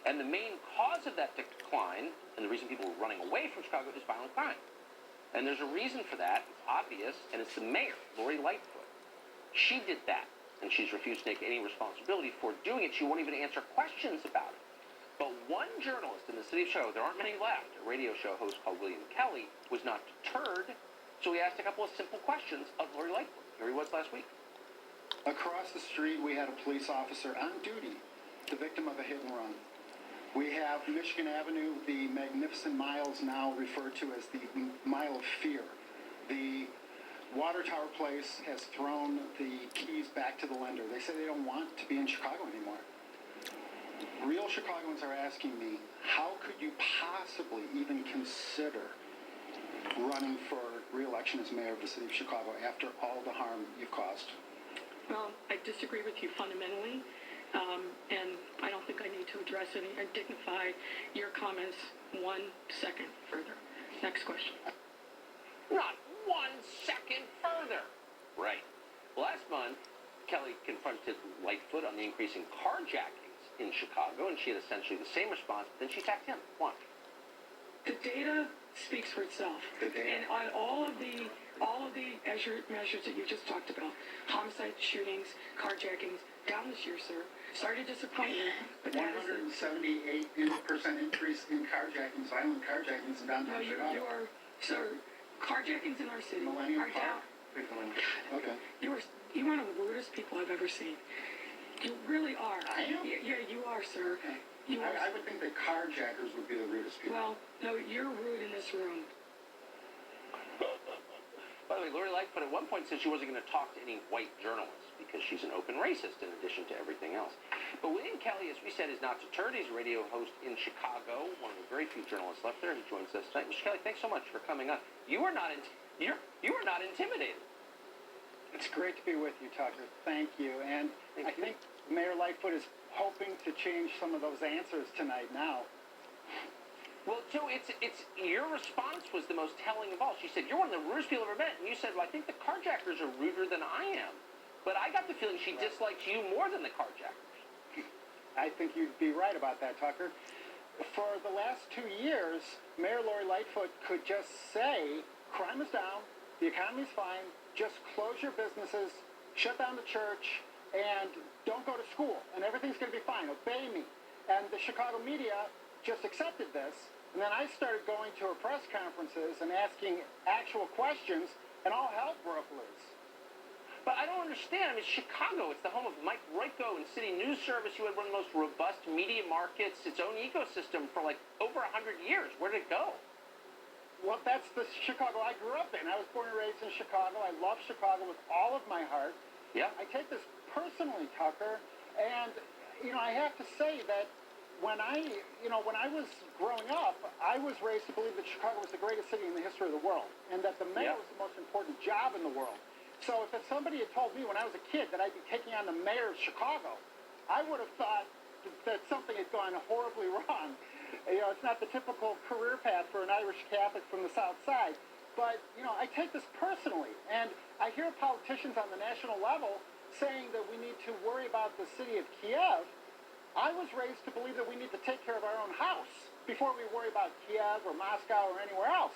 And the main cause of that decline, and the reason people are running away from Chicago, is violent crime. And there's a reason for that. It's obvious, and it's the mayor, Lori Lightfoot. She did that, and she's refused to take any responsibility for doing it. She won't even answer questions about it. But one journalist in the city of Chicago, there aren't many left, a radio show host called William Kelly, was not deterred, so he asked a couple of simple questions of Lori Lightfoot. Here he was last week. Across the street, we had a police officer on duty, the victim of a hit and run. We have Michigan Avenue, the magnificent miles now referred to as the Mile of Fear. The Water Tower Place has thrown the keys back to the lender. They say they don't want to be in Chicago anymore. Real Chicagoans are asking me, how could you possibly even consider running for re-election as mayor of the city of Chicago after all the harm you've caused? Well, I disagree with you fundamentally, and I don't think I need to address any and dignify your comments 1 second further. Next question. Not 1 second further. Right. Last month, Kelly confronted Lightfoot on the increasing carjackings in Chicago, and she had essentially the same response, but then she attacked him. Why? The data speaks for itself. And on all of the measures that you just talked about, homicide, shootings, carjackings, down this year, sir. Sorry to disappoint you, but that is 178% increase in carjackings, violent carjackings in downtown Chicago. You are, sir, carjackings in our city Millennium are down. Park. Okay. You're one of the rudest people I've ever seen. You really are. I am? Yeah, you are, sir. Okay. You are. I would think that carjackers would be the rudest people. Well, no, you're rude in this room. By the way, Lori Lightfoot at one point said she wasn't going to talk to any white journalists because she's an open racist in addition to everything else. But William Kelly, as we said, is not deterred. He's a radio host in Chicago, one of the very few journalists left there. He joins us tonight. Mr. Kelly, thanks so much for coming on. You are not intimidated. It's great to be with you, Tucker. Thank you. And I think Mayor Lightfoot is hoping to change some of those answers tonight now. Well, Joe, it's your response was the most telling of all. She said, you're one of the rudest people I've ever met. And you said, well, I think the carjackers are ruder than I am. But I got the feeling she dislikes you more than the carjackers. I think you'd be right about that, Tucker. For the last 2 years, Mayor Lori Lightfoot could just say, crime is down, the economy's fine, just close your businesses, shut down the church, and don't go to school, and everything's going to be fine. Obey me. And the Chicago media just accepted this, and then I started going to her press conferences and asking actual questions, and all hell broke loose. But I don't understand. I mean, Chicago, it's the home of Mike Royko and City News Service. You had one of the most robust media markets, its own ecosystem for like over 100 years. Where did it go? Well, that's the Chicago I grew up in. I was born and raised in Chicago. I love Chicago with all of my heart. Yeah. I take this personally, Tucker, and, I have to say that when I was growing up, I was raised to believe that Chicago was the greatest city in the history of the world, and that the mayor was the most important job in the world. So if somebody had told me when I was a kid that I'd be taking on the mayor of Chicago, I would have thought that something had gone horribly wrong. It's not the typical career path for an Irish Catholic from the South Side. But, I take this personally, and I hear politicians on the national level saying that we need to worry about the city of Kiev. I was raised to believe that we need to take care of our own house before we worry about Kiev or Moscow or anywhere else.